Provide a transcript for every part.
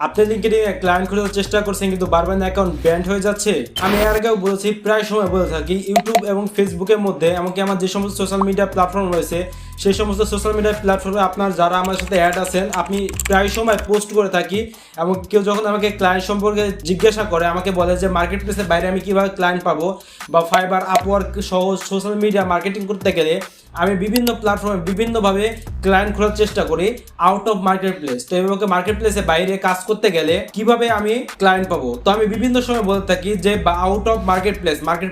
আপনি লিঙ্কডইনে ক্লায়েন্ট খোঁজার চেষ্টা করছেন কিন্তু বারবার অ্যাকাউন্ট ব্যান্ড হয়ে যাচ্ছে। আমি এর আগেও বলেছি, প্রায় সময় বলে থাকি, ইউটিউব এবং ফেসবুকের মধ্যে এমনকি আমার যে সমস্ত সোশ্যাল মিডিয়া প্ল্যাটফর্ম রয়েছে সেই সমস্ত সোশ্যাল মিডিয়া প্ল্যাটফর্মে আপনার যারা আমার সাথে অ্যাড আছেন আপনি প্রায় সময় পোস্ট করে থাকি এবং কেউ যখন আমাকে ক্লায়েন্ট সম্পর্কে জিজ্ঞাসা করে আমাকে বলে যে মার্কেট প্লেসের বাইরে আমি কীভাবে ক্লায়েন্ট পাবো বা ফাইবার আপওয়ার্ক সহ সোশ্যাল মিডিয়া মার্কেটিং করতে গেলে আমি বিভিন্ন প্ল্যাটফর্মে বিভিন্নভাবে ক্লায়েন্ট খোঁজার চেষ্টা করি আউট অফ মার্কেট প্লেস। তো এভাবে মার্কেট প্লেসের বাইরে কাজ করতে গেলে কিভাবে আমি ক্লায়েন্ট পাবো, তো আমি বিভিন্ন সময় বলে থাকি যে আউট অফ মার্কেট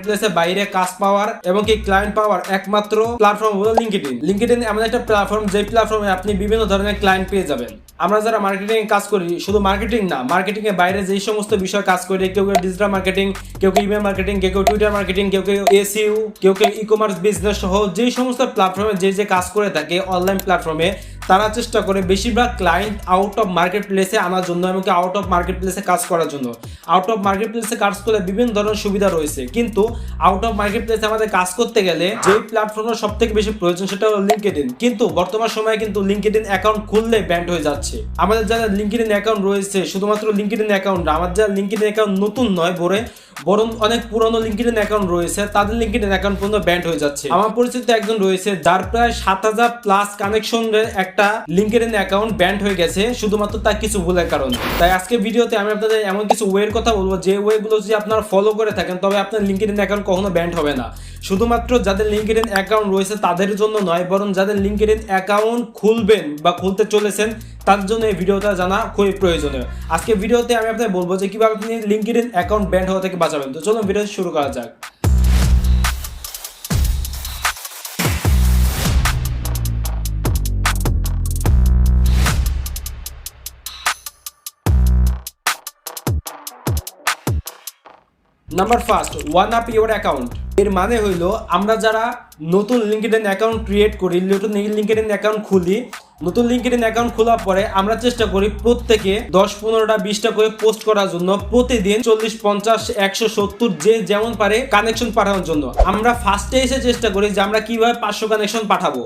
প্লেসের বাইরে কাজ পাওয়ার এবং কি ক্লায়েন্ট পাওয়ার একমাত্র প্ল্যাটফর্ম হলো লিঙ্কডইন। লিঙ্কডইন এমন একটা প্ল্যাটফর্ম যে প্ল্যাটফর্মে আপনি বিভিন্ন ধরনের ক্লায়েন্ট পেয়ে যাবেন। আমরা যারা মার্কেটিং কাজ করি, শুধু মার্কেটিং না, মার্কেটিং এর বাইরে যেই সমস্ত বিষয় কাজ করি, কেউ কেউ ডিজিটাল মার্কেটিং, কেউ কেউ ইমেল মার্কেটিং, কেউ কেউ টুইটার মার্কেটিং, কেউ কেউ এসইও, কেউ কেউ ই কমার্স বিজনেস সহ যেই সমস্ত প্ল্যাটফর্মে যে কাজ করে থাকে অনলাইন প্ল্যাটফর্মে, তারা চেষ্টা করে বেশিরভাগ ক্লায়েন্ট আউট অফ মার্কেট প্লেসে আনার জন্য এবং আউট অফ মার্কেট প্লেসে কাজ করার জন্য। আউট অফ মার্কেট প্লেসে কাজ করলে বিভিন্ন ধরনের সুবিধা রয়েছে, কিন্তু আউট অফ মার্কেট প্লেসে আমাদের কাজ করতে গেলে যেই প্ল্যাটফর্মের সব থেকে বেশি প্রয়োজন সেটা হলো লিঙ্কডইন। কিন্তু বর্তমান সময়ে কিন্তু লিঙ্কডইন অ্যাকাউন্ট খুললে ব্যান্ড হয়ে যাচ্ছে। আমাদের যারা লিঙ্কডইন অ্যাকাউন্ট রয়েছে, শুধুমাত্র লিঙ্কডইন অ্যাকাউন্ট, আমাদের যারা লিঙ্কডইন অ্যাকাউন্ট নতুন নয় বরং অনেক পুরনো লিঙ্কডইন অ্যাকাউন্ট রয়েছে, তাদের লিঙ্কডইন অ্যাকাউন্ট পর্যন্ত ব্যান্ড হয়ে যাচ্ছে। আমার পরিচিত একজন রয়েছে যার প্রায় 7000 প্লাস কানেকশনের একটা লিঙ্কডইন অ্যাকাউন্ট ব্যান্ড হয়ে গেছে শুধুমাত্র তার কিছু ভুলের কারণে। তাই আজকে ভিডিওতে আমি আপনাদের এমন কিছু ওয়ের কথা বলবো যে ওয়েগুলো যদি আপনারা ফলো করে থাকেন তবে আপনার লিঙ্কডইন অ্যাকাউন্ট কখনো ব্যান্ড হবে না। শুধুমাত্র যাদের লিঙ্কডইন অ্যাকাউন্ট রয়েছে তাদের জন্য নয়, বরং যাদের লিঙ্কডইন অ্যাকাউন্ট খুলবেন বা খুলতে চলেছেন তার জন্য এই ভিডিওটা জানা খুবই প্রয়োজনীয়। আজকে ভিডিওতে আমি আপনাদের বলবো যে কিভাবে আপনি লিঙ্কডইন অ্যাকাউন্ট ব্যান্ড হওয়া থেকে বাঁচাবেন। তো চলুন ভিডিও শুরু করা যাক। Number first, one up your account. এর মানে হইলো আমরা যারা নতুন লিঙ্কডইন অ্যাকাউন্ট ক্রিয়েট করি, নতুন লিঙ্কডইন অ্যাকাউন্ট খুলি, নতুন লিঙ্কডইন অ্যাকাউন্ট খোলার পরে আমরা চেষ্টা করি প্রত্যেকে 10-15টা 20টা করে পোস্ট করার জন্য, প্রতিদিন 40, 50, 100, 70 যে যেমন পারে কানেকশন পাঠানোর জন্য। আমরা ফার্স্টে এসে চেষ্টা করি যে আমরা কিভাবে 500 কানেকশন পাঠাবো,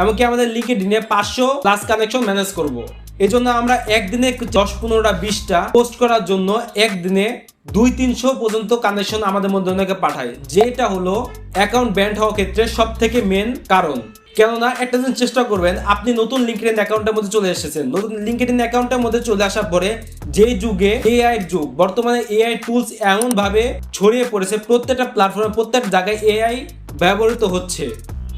এমনকি আমাদের লিঙ্কডইনে 500 প্লাস কানেকশন ম্যানেজ করব। এই জন্য আমরা একদিনে 10-15টা 20টা পোস্ট করার জন্য একদিনে 200-300 পর্যন্ত কানেকশন আমাদের মধ্যে অনেকে পাঠায়, যেটা হলো অ্যাকাউন্ট ব্যান্ড হওয়ার ক্ষেত্রে সব থেকে মেন কারণ। কেননা একটা দিন চেষ্টা করবেন, আপনি নতুন লিঙ্কডইন অ্যাকাউন্টের মধ্যে চলে এসেছেন, নতুন লিঙ্কডইন অ্যাকাউন্টের মধ্যে চলে আসার পরে যে যুগে এআই এর যুগ, বর্তমানে এআই টুলস এমন ভাবে ছড়িয়ে পড়েছে, প্রত্যেকটা প্ল্যাটফর্মে প্রত্যেক জায়গায় এআই ব্যবহৃত হচ্ছে।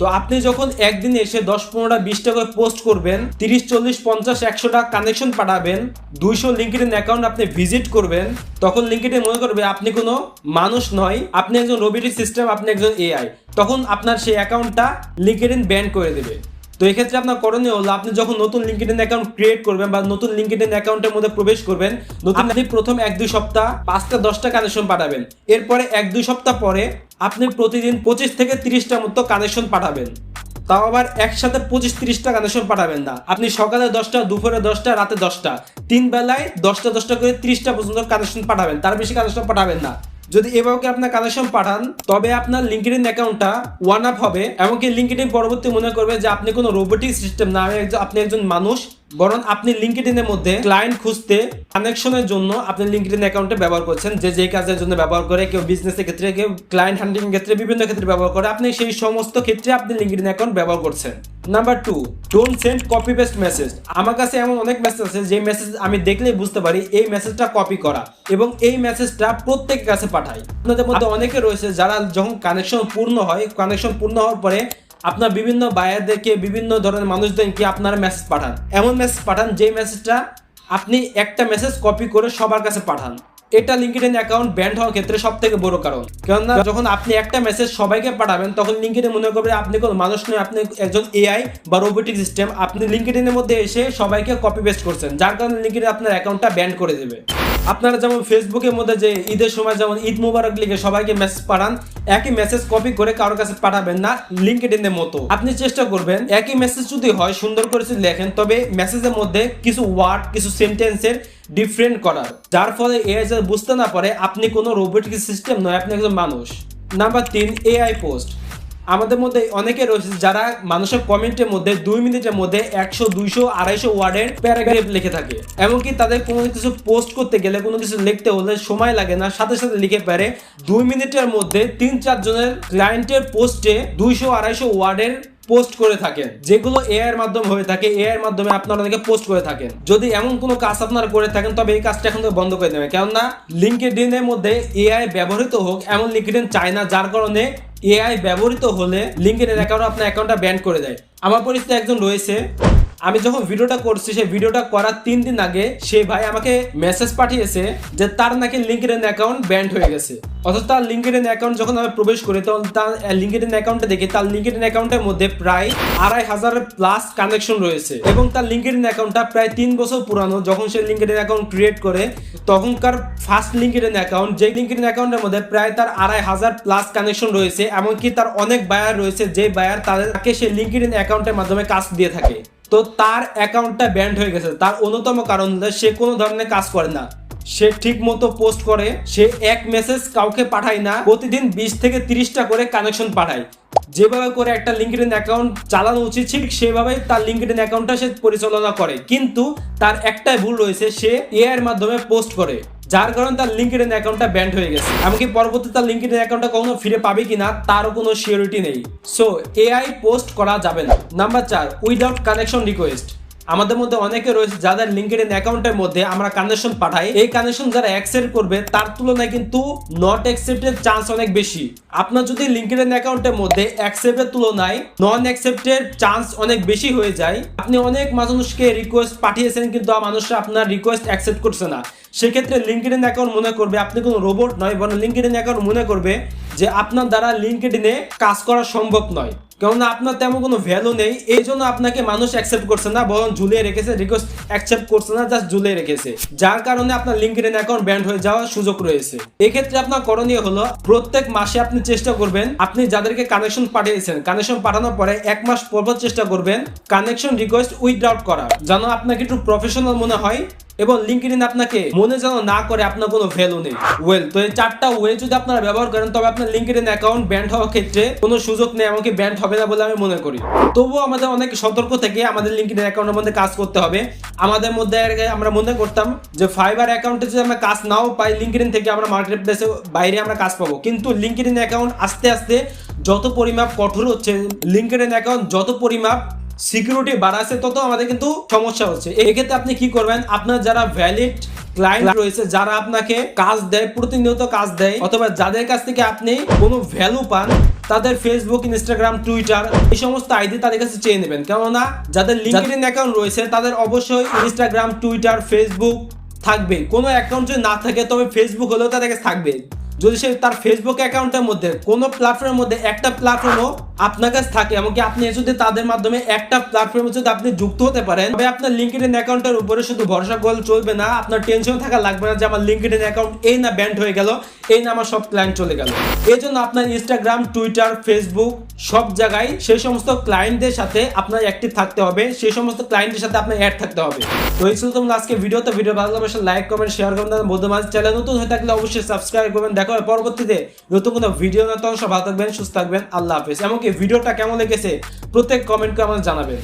তো আপনি যখন একদিনে এসে 10-15টা 20টা করে পোস্ট করবেন, 30, 40, 50, 100টা কানেকশন পাঠাবেন, 200 লিঙ্কডইন অ্যাকাউন্ট আপনি ভিজিট করবেন, তখন লিঙ্কডইন মনে করবে আপনি কোনো মানুষ নয়, আপনি একজন রোবোটিক সিস্টেম, আপনি একজন এআই। তখন আপনার সেই অ্যাকাউন্টটা লিঙ্কডইন ব্যান করে দেবে। তো এই ক্ষেত্রে আপনার করণীয় হলো, আপনি যখন নতুন লিঙ্কডইন অ্যাকাউন্ট ক্রিয়েট করবেন বা নতুন লিঙ্কডইন অ্যাকাউন্টের মধ্যে প্রবেশ করবেন, আপনি প্রথম 1-2 সপ্তাহ 5টা-10টা কানেকশন পাঠাবেন। এরপরে 1-2 সপ্তাহ পরে আপনি প্রতিদিন 25 থেকে 30টা মতো কানেকশন পাঠাবেন। তাও আবার একসাথে 25-30টা কানেকশন পাঠাবেন না, আপনি সকালে 10টা, দুপুরে 10টা, রাতে 10টা, 3 বেলায় 10টা করে 30টা পর্যন্ত কানেকশন পাঠাবেন, তার বেশি কানেকশন পাঠাবেন না। যদি এভাবে আপনার কানেকশন পাঠান তবে আপনার লিঙ্কডইন অ্যাকাউন্টটা ওয়ান আপ হবে, এমনকি লিঙ্কডইন পরবর্তী মনে করবে যে আপনি কোনো রোবোটিক সিস্টেম না, আপনি একজন মানুষ, বরং আপনি লিঙ্কডইনের মধ্যে ক্লায়েন্ট খুঁজতে কানেকশনের জন্য আপনি লিঙ্কডইন অ্যাকাউন্টে ব্যবহার করছেন, যে কাজের জন্য ব্যবহার করে, কেউ বিজনেসের ক্ষেত্রে, কেউ ক্লায়েন্ট হ্যান্ডলিং ক্ষেত্রে, বিভিন্ন ক্ষেত্রে ব্যবহার করে, আপনি সেই সমস্ত ক্ষেত্রে আপনি লিঙ্কডইন অ্যাকাউন্ট ব্যবহার করছেন। Number 2, don't send copy paste message. আমার কাছে এমন অনেক মেসেজ আছে যে মেসেজ আমি দেখলেই বুঝতে পারি এই মেসেজটা কপি করা এবং এই মেসেজটা প্রত্যেকের কাছে পাঠাই। আপনাদের মধ্যে অনেকে রয়েছে যারা যখন কানেকশন পূর্ণ হওয়ার পরে আপনার বিভিন্ন বায়ারদেরকে, বিভিন্ন ধরনের মানুষদেরকে আপনারা মেসেজ পাঠান, এমন মেসেজ পাঠান যে মেসেজটা আপনি একটা মেসেজ কপি করে সবার কাছে পাঠান। এটা লিঙ্কডইন অ্যাকাউন্ট ব্যান্ড হওয়ার ক্ষেত্রে সব থেকে বড় কারণ। কেননা যখন আপনি একটা মেসেজ সবাইকে পাঠাবেন তখন লিঙ্কডইন মনে করবে আপনি কোনো মানুষ নয়, আপনি একজন এআই বা রোবোটিক সিস্টেম। আপনি লিঙ্কডইনের মধ্যে এসে সবাইকে কপি পেস্ট করছেন, যার কারণে লিঙ্কডইন আপনার অ্যাকাউন্টটা ব্যান্ড করে দেবে। আপনারা যেমন ফেসবুকের মধ্যে যে ঈদের সময় যেমন ঈদ মুবারক লিখে সবাইকে মেসেজ পাঠান, একই মেসেজ কপি করে কারোর কাছে পাঠাবেন না লিঙ্কডইনের মতো। আপনি চেষ্টা করবেন একই মেসেজ যদি হয় সুন্দর করে লেখেন, তবে মেসেজের মধ্যে কিছু ওয়ার্ড, কিছু সেন্টেন্সের ডিফারেন্ট করার, যার ফলে এআই যাতে বুঝতে না পারে আপনি কোনো রোবোটিক সিস্টেম নয়, আপনি একজন মানুষ। Number 3, AI post. আমাদের মধ্যে অনেকে রয়েছে যারা মানুষের কমেন্টের মধ্যে 2 মিনিটের মধ্যে 100, 200, 250 ওয়ার্ডের প্যারাগ্রাফ লিখে থাকে। এমনকি তাদের কোনো কিছু পোস্ট করতে গেলে, কোনো কিছু লিখতে হলে সময় লাগে না, সাথে সাথে লিখে পারে। 2 মিনিটের মধ্যে 3-4 জনের ক্লায়েন্টের পোস্টে 200, 250 ওয়ার্ডের পোস্ট করে থাকেন, যেগুলো এআই এর মাধ্যমে হয়ে থাকে। এআই এর মাধ্যমে আপনারা অনেকে পোস্ট করে থাকেন। যদি এমন কোনো কাজ আপনারা করে থাকেন তবে এই কাজটা এখন থেকে বন্ধ করে দেবেন, কেননা লিঙ্কডইন এর মধ্যে এআই ব্যবহৃত হোক এমন লিঙ্কডইন চায় না, যার কারণে এআই ব্যবহৃত হলে লিঙ্কডইন অ্যাকাউন্ট আপনার অ্যাকাউন্টটা ব্যান করে দেয়। আমার পরিচিত একজন রয়েছে, আমি যখন ভিডিওটা করছি সেই ভিডিওটা করার 3 দিন আগে সে ভাই আমাকে মেসেজ পাঠিয়েছে যে তার নাকি লিঙ্কডইন অ্যাকাউন্ট ব্যান্ড হয়ে গেছে। অথচ তার লিঙ্কডইন অ্যাকাউন্ট যখন আমি প্রবেশ করি তখন তার লিঙ্কডইন অ্যাকাউন্টে দেখি তার লিঙ্কডইন অ্যাকাউন্টের মধ্যে প্রায় 2500+ কানেকশন রয়েছে এবং তার লিঙ্কডইন অ্যাকাউন্টটা প্রায় 3 বছর পুরানো। যখন সে লিঙ্কডইন অ্যাকাউন্ট ক্রিয়েট করে তখনকার ফার্স্ট লিঙ্কডইন অ্যাকাউন্ট, যে লিঙ্কডইন অ্যাকাউন্টের মধ্যে প্রায় তার 2500+ কানেকশন রয়েছে। এমনকি তার অনেক বায়ার রয়েছে যে বায়ার তাদেরকে সে লিঙ্কডইন অ্যাকাউন্টের মাধ্যমে কাজ দিয়ে থাকে। তো তার অ্যাকাউন্টটা ব্যান্ড হয়ে গেছে। তার অন্যতম কারণ হলো সে কোনো ধরনের কাজ করে না, সে ঠিক মতো পোস্ট করে, সে এক মেসেজ কাউকে পাঠায় না, প্রতিদিন 20 থেকে 30টা করে কানেকশন পাঠায়। যেভাবে করে একটা লিঙ্কডইন অ্যাকাউন্ট চালানো উচিত ঠিক সেভাবেই তার লিঙ্কডইন অ্যাকাউন্টটা সে পরিচালনা করে। কিন্তু তার একটাই ভুল রয়েছে, সে এআই এর মাধ্যমে পোস্ট করে, যার কারণে তার লিঙ্কডইন অ্যাকাউন্টটা ব্যান্ড হয়ে গেছে। এমনকি পরবর্তীতে তার লিঙ্কডইন অ্যাকাউন্টটা কখনো ফিরে পাবে কিনা তারও কোনো সিওরিটি নেই। সো এআই পোস্ট করা যাবে না। Number 4, without connection request. আমাদের মধ্যে অনেকে রয়েছে যাদের লিঙ্কডইন অ্যাকাউন্টের মধ্যে আমরা কানেকশন পাঠাই, এই কানেকশন যারা অ্যাকসেপ্ট করবে তার তুলনায় কিন্তু নট অ্যাকসেপ্টের চান্স অনেক বেশি। আপনার যদি লিঙ্কডইন অ্যাকাউন্টের মধ্যে অ্যাকসেপ্টের তুলনায় নন অ্যাকসেপ্টের চান্স অনেক বেশি হয়ে যায়, আপনি অনেক মানুষকে রিকোয়েস্ট পাঠিয়েছেন কিন্তু মানুষরা আপনার রিকোয়েস্ট অ্যাকসেপ্ট করছে না, সেক্ষেত্রে লিঙ্কডইন অ্যাকাউন্ট মনে করবে আপনি কোনো রোবট নয়, বরং লিঙ্কডইন অ্যাকাউন্ট মনে করবে যে আপনার দ্বারা লিঙ্কডইনে কাজ করা সম্ভব নয়, কেননা আপনার তেমন কোনো ভ্যালু নেই। এই জন্য আপনাকে মানুষ অ্যাকসেপ্ট করছে না, বরং ঝুলিয়ে রেখেছে, রিকোয়েস্ট অ্যাকসেপ্ট করছে না, জাস্ট ঝুলিয়ে রেখেছে, যার কারণে আপনার লিঙ্কডইন অ্যাকাউন্ট ব্যান্ড হয়ে যাওয়ার সুযোগ রয়েছে। এক্ষেত্রে আপনার করণীয় হলো প্রত্যেক মাসে আপনি চেষ্টা করবেন, আপনি যাদেরকে কানেকশন পাঠিয়েছেন কানেকশন পাঠানোর পরে 1 মাস পর চেষ্টা করবেন কানেকশন রিকোয়েস্ট উইথড্রাউট করার, যেন আপনাকে একটু প্রফেশনাল মনে হয় এবং লিঙ্কডইন আপনাকে মনে যেন না করে আপনার কোনো ভ্যালু নেই। তো এই 4টা ওয়ে যদি আপনারা ব্যবহার করেন তবে আপনার লিঙ্কডইন অ্যাকাউন্ট ব্যান্ড হওয়ার ক্ষেত্রে কোনো সুযোগ নেই, এমনকি ব্যান্ড হবে না বলে আমি মনে করি। তবুও আমাদের অনেক সতর্ক থেকে আমাদের লিঙ্কডইন অ্যাকাউন্টের মধ্যে কাজ করতে হবে। আমাদের মধ্যে আমরা মনে করতাম যে ফাইবার অ্যাকাউন্টে যদি আমরা কাজ নাও পাই, লিঙ্কডইন থেকে আমরা মার্কেট প্লেসে বাইরে আমরা কাজ পাবো, কিন্তু লিঙ্কডইন অ্যাকাউন্ট আস্তে আস্তে যত পরিমাপ কঠোর হচ্ছে, লিঙ্কডইন অ্যাকাউন্ট যত পরিমাপ সিকিউরিটি বাড়াচ্ছে, তত আমাদের কিন্তু সমস্যা হচ্ছে। এক্ষেত্রে আপনি কি করবেন, আপনার যারা ভ্যালিড ক্লায়েন্ট রয়েছে, যারা আপনাকে কাজ দেয়, প্রতিনিয়ত কাজ দেয়, অথবা যাদের কাছ থেকে আপনি কোনো ভ্যালু পান, তাদের ফেসবুক, ইনস্টাগ্রাম, টুইটার এই সমস্ত আইডি তাদের কাছে চেয়ে নেবেন। কেননা যাদের লিঙ্কডইন অ্যাকাউন্ট রয়েছে তাদের অবশ্যই ইনস্টাগ্রাম, টুইটার, ফেসবুক থাকবে। কোনো অ্যাকাউন্ট যদি না থাকে তবে ফেসবুক হলেও তাদের কাছে থাকবে। যদি সে তার ফেসবুক অ্যাকাউন্টের মধ্যে কোনো প্ল্যাটফর্মের মধ্যে একটা প্ল্যাটফর্মও আপনার কাছে থাকে, এমনকি আপনি যদি তাদের মাধ্যমে একটা প্ল্যাটফর্মে যদি আপনি যুক্ত হতে পারেন, তবে আপনার লিঙ্কডইন অ্যাকাউন্টের উপরে শুধু ভরসা করলে চলবে না, আপনার টেনশন থাকা লাগবে না যে আমার লিঙ্কডইন অ্যাকাউন্ট এই না ব্যান্ড হয়ে গেল, এই না আমার সব ক্লায়েন্ট চলে গেল। এই জন্য আপনার ইনস্টাগ্রাম, টুইটার, ফেসবুক সব জায়গায় সেই সমস্ত ক্লায়েন্টদের সাথে আপনার অ্যাক্টিভ থাকতে হবে, সেই সমস্ত ক্লায়েন্টের সাথে আপনার অ্যাড থাকতে হবে। তো এই ছিল তোমরা আজকে ভিডিও ভালো লাগলে লাইক, কমেন্ট, শেয়ার করবেন। বন্ধু মাঝে চ্যানেল নতুন হয়ে থাকলে অবশ্যই সাবস্ক্রাইব করবেন। দেখা হবে পরবর্তীতে নতুন কোনো ভিডিও না, তখন সব ভালো থাকবেন, সুস্থ থাকবেন, আল্লাহ হাফেজ। এমনকি ভিডিওটা কেমন লেগেছে প্রত্যেক কমেন্ট করে আমাদের জানাবেন।